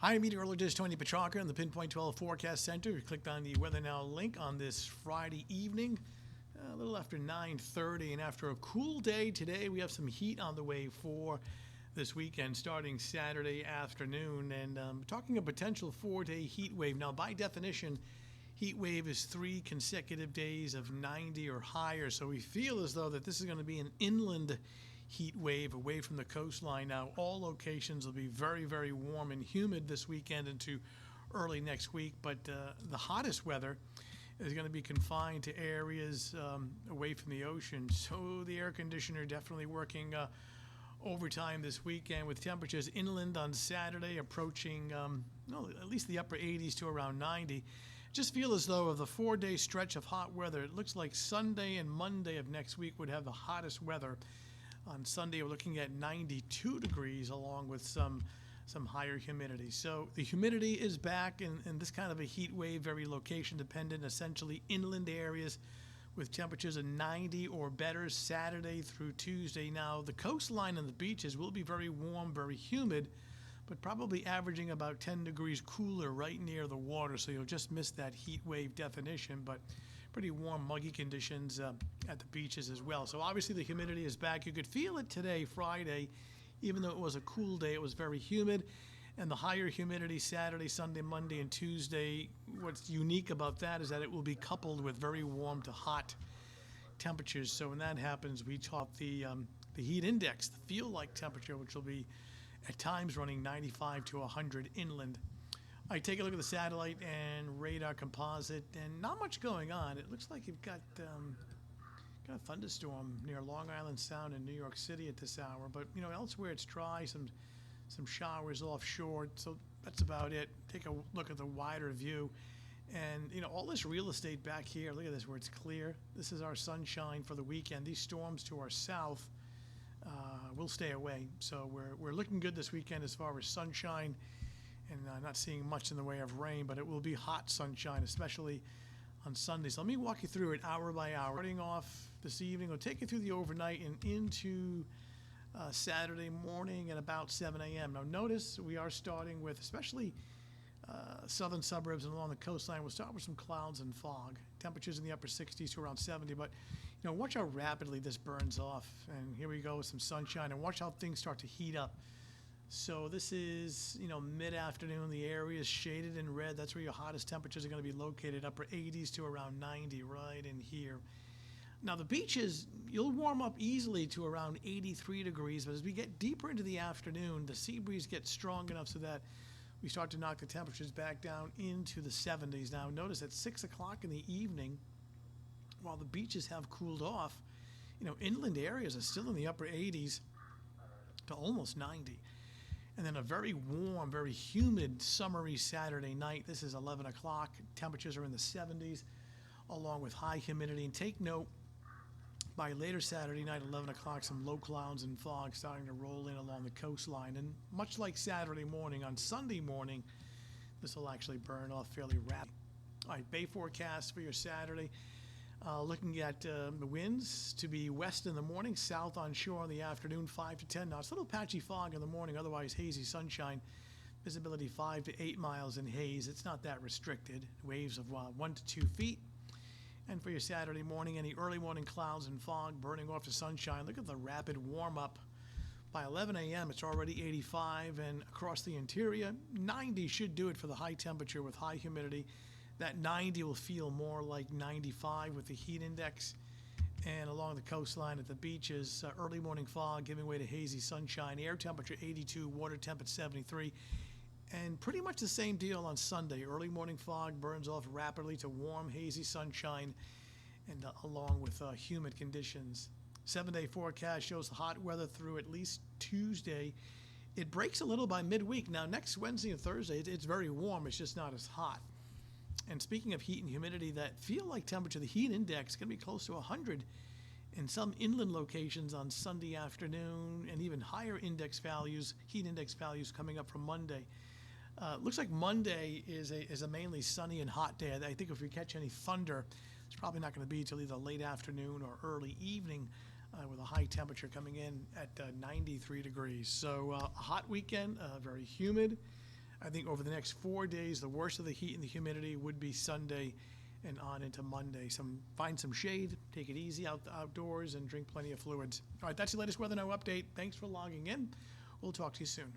Hi, meteorologist Tony Petrarca in the Pinpoint 12 Forecast Center. You clicked on the Weather Now link on this Friday evening, a little after 9:30, and after a cool day today, we have some heat on the way for this weekend, starting Saturday afternoon, and talking a potential 4-day heat wave. Now, by definition, heat wave is 3 consecutive days of 90 or higher, so we feel as though that this is going to be an inland heat wave away from the coastline. Now, all locations will be very, very warm and humid this weekend into early next week, but the hottest weather is going to be confined to areas away from the ocean. So the air conditioner definitely working overtime this weekend, with temperatures inland on Saturday approaching at least the upper 80s to around 90. Just feel as though of the 4-day stretch of hot weather, it looks like Sunday and Monday of next week would have the hottest weather. On Sunday, we're looking at 92 degrees along with some higher humidity. So the humidity is back in this kind of a heat wave, very location dependent, essentially inland areas with temperatures of 90 or better Saturday through Tuesday. Now, the coastline and the beaches will be very warm, very humid, but probably averaging about 10 degrees cooler right near the water. So you'll just miss that heat wave definition, but pretty warm, muggy conditions at the beaches as well. So obviously the humidity is back. You could feel it today, Friday, even though it was a cool day, it was very humid. And the higher humidity Saturday, Sunday, Monday, and Tuesday, what's unique about that is that it will be coupled with very warm to hot temperatures. So when that happens, we talk the heat index, the feel-like temperature, which will be at times running 95 to 100 inland. I take a look at the satellite and radar composite, and not much going on. It looks like you've got a thunderstorm near Long Island Sound in New York City at this hour, but elsewhere it's dry. Some showers offshore, so that's about it. Take a look at the wider view, and all this real estate back here. Look at this, where it's clear. This is our sunshine for the weekend. These storms to our south will stay away, so we're looking good this weekend as far as sunshine. And not seeing much in the way of rain, but it will be hot sunshine, especially on Sunday. So let me walk you through it hour by hour. Starting off this evening, we'll take you through the overnight and into Saturday morning at about 7 a.m. Now notice we are starting with, especially southern suburbs and along the coastline, we'll start with some clouds and fog. Temperatures in the upper 60s to around 70, but watch how rapidly this burns off. And here we go with some sunshine, and watch how things start to heat up. So this is, mid-afternoon. The area is shaded in red. That's where your hottest temperatures are going to be located, upper 80s to around 90 right in here. Now, the beaches, you'll warm up easily to around 83 degrees, but as we get deeper into the afternoon, the sea breeze gets strong enough so that we start to knock the temperatures back down into the 70s. Now, notice at 6 o'clock in the evening, while the beaches have cooled off, inland areas are still in the upper 80s to almost 90. And then a very warm, very humid, summery Saturday night. This is 11 o'clock. Temperatures are in the 70s, along with high humidity. And take note, by later Saturday night, 11 o'clock, some low clouds and fog starting to roll in along the coastline. And much like Saturday morning, on Sunday morning, this will actually burn off fairly rapidly. All right, bay forecast for your Saturday. Looking at the winds to be west in the morning, south on shore in the afternoon, 5 to 10 knots. A little patchy fog in the morning, otherwise hazy sunshine. Visibility 5 to 8 miles in haze. It's not that restricted. Waves of 1 to 2 feet. And for your Saturday morning, any early morning clouds and fog burning off the sunshine. Look at the rapid warm-up. By 11 a.m., it's already 85, and across the interior, 90 should do it for the high temperature with high humidity. That 90 will feel more like 95 with the heat index. And along the coastline at the beaches, early morning fog giving way to hazy sunshine. Air temperature 82, water temp at 73. And pretty much the same deal on Sunday. Early morning fog burns off rapidly to warm, hazy sunshine, and along with humid conditions. 7-day forecast shows hot weather through at least Tuesday. It breaks a little by midweek. Now, next Wednesday and Thursday, it's very warm. It's just not as hot. And speaking of heat and humidity, that feel-like temperature, the heat index, is going to be close to 100 in some inland locations on Sunday afternoon, and even higher index values, heat index values coming up from Monday. Looks like Monday is a mainly sunny and hot day. I think if we catch any thunder, it's probably not going to be until either late afternoon or early evening, with a high temperature coming in at 93 degrees. So a hot weekend, very humid. I think over the next 4 days, the worst of the heat and the humidity would be Sunday and on into Monday. Find some shade, take it easy outdoors, and drink plenty of fluids. All right, that's the latest Weather Now update. Thanks for logging in. We'll talk to you soon.